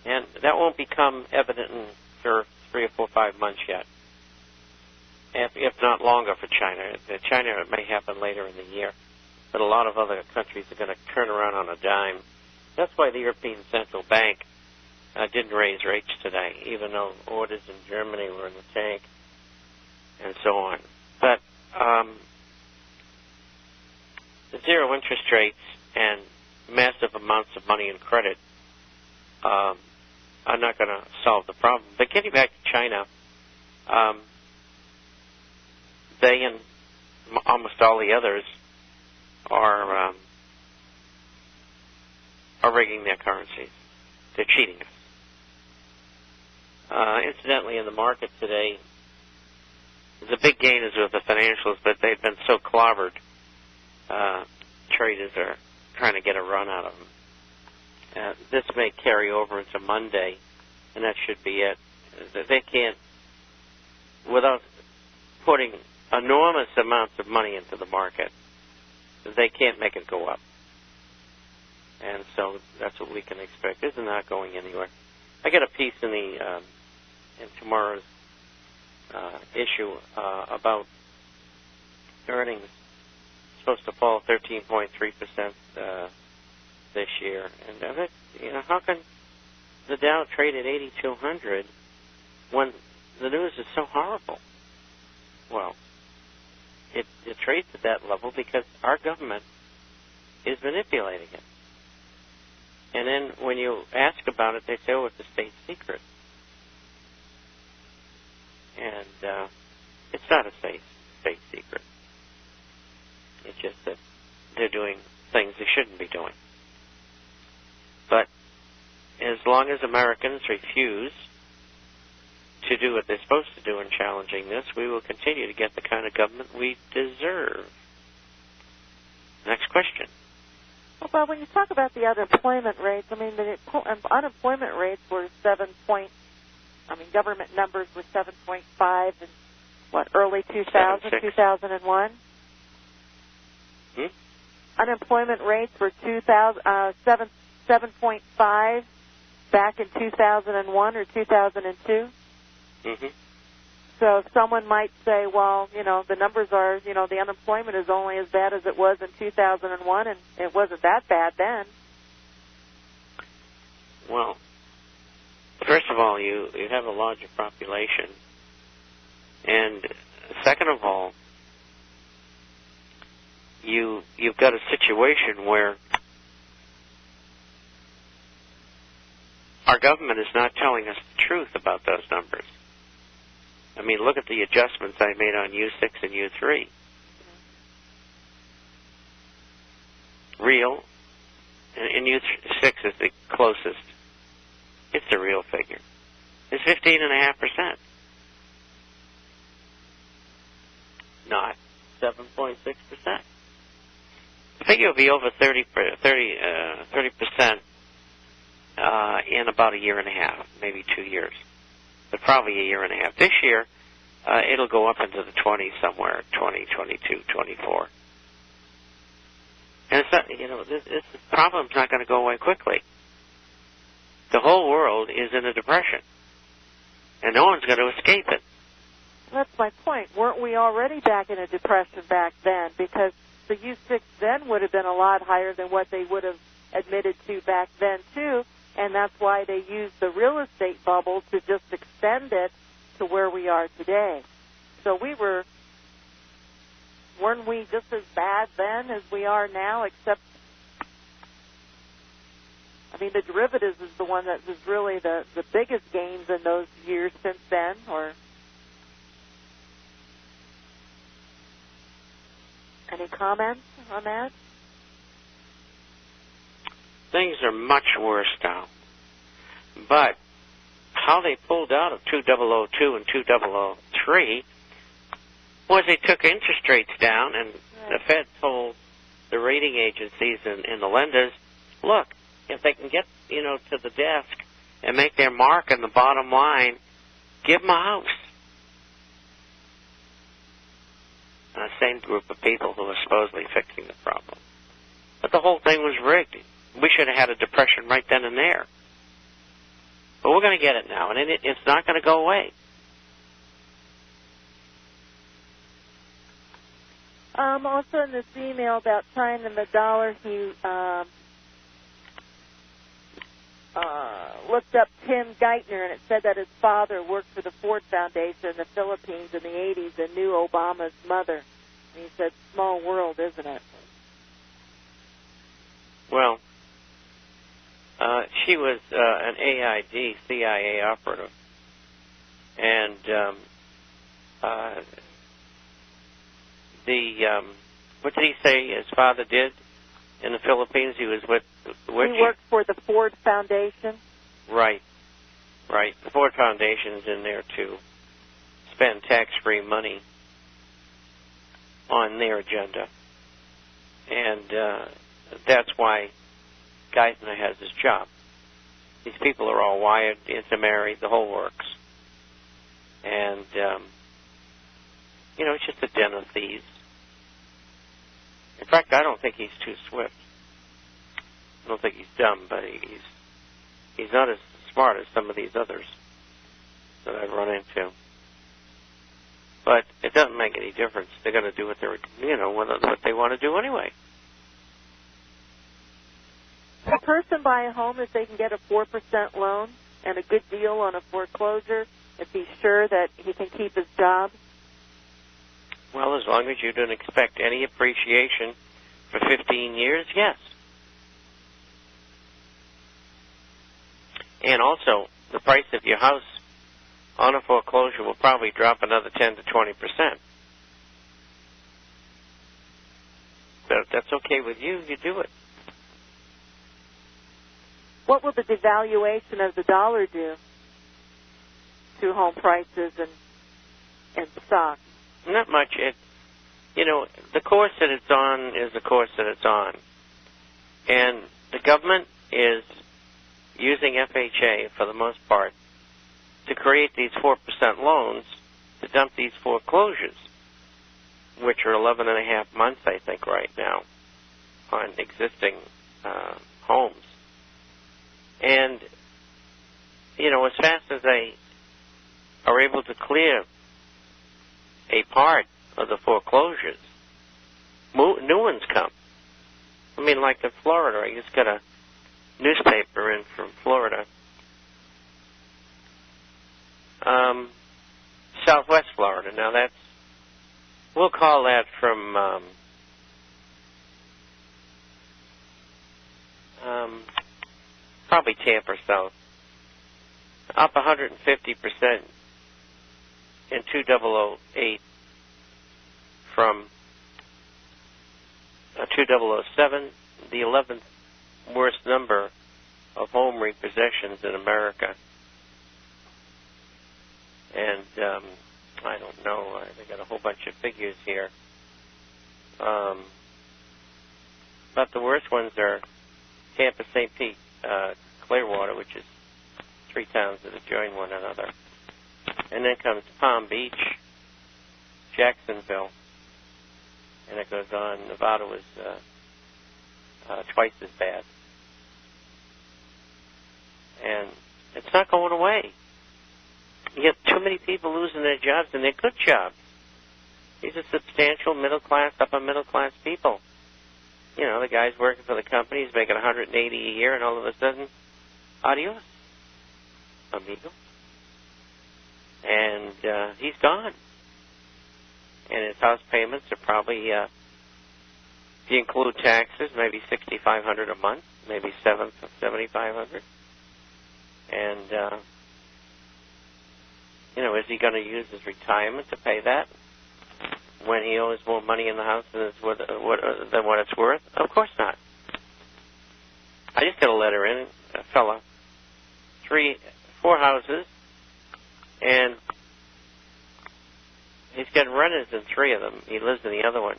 And that won't become evident for 3 or 4, 5 months yet, if not longer for China. China, it may happen later in the year, but a lot of other countries are going to turn around on a dime. That's why the European Central Bank didn't raise rates today, even though orders in Germany were in the tank and so on. But the zero interest rates and massive amounts of money and credit are not going to solve the problem. But getting back to China, they and almost all the others are rigging their currencies. They're cheating us. Incidentally, in the market today, the big gainers with the financials, but they've been so clobbered, traders are trying to get a run out of them. This may carry over into Monday, and that should be it. They can't, without putting enormous amounts of money into the market, they can't make it go up. And so that's what we can expect. This is not going anywhere. I got a piece in tomorrow's issue about earnings. It's supposed to fall 13.3% this year. And how can the Dow trade at 8,200 when the news is so horrible? Well, it trades at that level because our government is manipulating it. And then when you ask about it, they say, oh, it's a state secret. And it's not a state secret. It's just that they're doing things they shouldn't be doing. But as long as Americans refuse to do what they're supposed to do in challenging this, we will continue to get the kind of government we deserve. Next question. Well, when you talk about the unemployment rates, I mean, the unemployment rates were government numbers were 7.5 in, early 2000, 2001? Unemployment rates were 7.5 back in 2001 or 2002? Mm-hmm. So someone might say, well, the numbers are, the unemployment is only as bad as it was in 2001, and it wasn't that bad then. Well, first of all, you have a larger population. And second of all, you've got a situation where our government is not telling us the truth about those numbers. I mean, look at the adjustments I made on U6 and U3. Real, and U6 is the closest. It's the real figure. It's 15.5%. Not 7.6%. The figure will be over 30% in about a year and a half, maybe 2 years. But probably a year and a half. This year, it'll go up into the 20s somewhere, 20, 22, 24. And it's not, this problem's not going to go away quickly. The whole world is in a depression, and no one's going to escape it. That's my point. Weren't we already back in a depression back then? Because the U6 then would have been a lot higher than what they would have admitted to back then, too. And that's why they used the real estate bubble to just extend it to where we are today. So weren't we just as bad then as we are now, except, the derivatives is the one that was really the biggest gains in those years since then, or any comments on that? Things are much worse now. But how they pulled out of 2002 and 2003 was they took interest rates down, and the Fed told the rating agencies and the lenders, look, if they can get, to the desk and make their mark on the bottom line, give them a house. And the same group of people who are supposedly fixing the problem. But the whole thing was rigged. We should have had a depression right then and there. But we're going to get it now, and it's not going to go away. Also in this email about China and the dollar, he looked up Tim Geithner, and it said that his father worked for the Ford Foundation in the Philippines in the 80s and knew Obama's mother. And he said, small world, isn't it? Well, she was an AID CIA operative, and what did he say his father did in the Philippines? He was with which? He worked for the Ford Foundation. Right. The Ford Foundation's in there to spend tax-free money on their agenda, and that's why Geithner has his job. These people are all wired, intermarried, the whole works. And, it's just a den of thieves. In fact, I don't think he's too swift. I don't think he's dumb, but he's not as smart as some of these others that I've run into. But it doesn't make any difference. They're going to do what what they want to do anyway. Can a person buy a home if they can get a 4% loan and a good deal on a foreclosure if he's sure that he can keep his job? Well, as long as you don't expect any appreciation for 15 years, yes. And also, the price of your house on a foreclosure will probably drop another 10 to 20%. But if that's okay with you, you do it. What will the devaluation of the dollar do to home prices and stocks? Not much. The course that it's on is the course that it's on. And the government is using FHA, for the most part, to create these 4% loans to dump these foreclosures, which are 11 and a half months, I think, right now, on existing homes. And, as fast as they are able to clear a part of the foreclosures, new ones come. I mean, like in Florida, I just got a newspaper in from Florida, Southwest Florida. Now we'll call that from probably Tampa south, up 150% in 2008 from 2007, the 11th worst number of home repossessions in America. And I don't know, they got a whole bunch of figures here. But the worst ones are Tampa, St. Pete, Clearwater, which is 3 towns that adjoin one another. And then comes Palm Beach, Jacksonville, and it goes on. Nevada was twice as bad. And it's not going away. You get too many people losing their jobs, and they're good jobs. These are substantial middle-class, upper-middle-class people. The guy's working for the company, he's making $180 a year, and all of a sudden, adios, amigo. And he's gone. And his house payments are probably, if you include taxes, maybe $6,500 a month, maybe $7,500. And is he going to use his retirement to pay that when he owes more money in the house than what it's worth? Of course not. I just got a letter in, a fella, 4 houses, and he's got renters in 3 of them. He lives in the other one.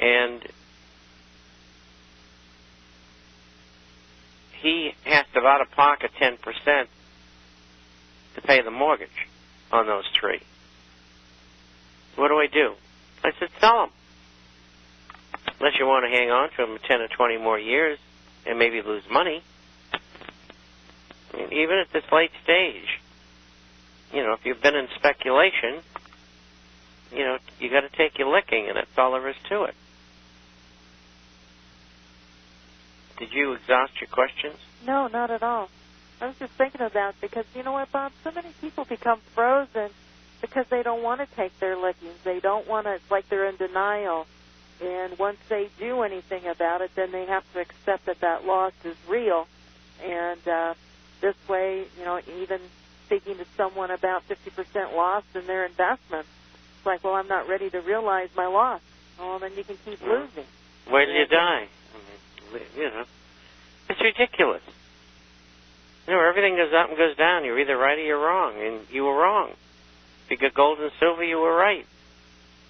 And he has to out of pocket 10% to pay the mortgage on those 3. What do I do? I said, sell them. Unless you want to hang on to them 10 or 20 more years and maybe lose money. I mean, even at this late stage, you know, if you've been in speculation, you know, you got to take your licking, and that's all there is to it. Did you exhaust your questions? No, not at all. I was just thinking of that because, you know what, Bob, so many people become frozen because they don't want to take their lickings. They don't want to, it's like they're in denial. And once they do anything about it, then they have to accept that that loss is real. And this way, you know, even speaking to someone about 50% loss in their investment, it's like, well, I'm not ready to realize my loss. Well, then you can keep losing. Wait till you die. I mean, you know, it's ridiculous. You know, everything goes up and goes down. You're either right or you're wrong, and you were wrong. If you got gold and silver, you were right.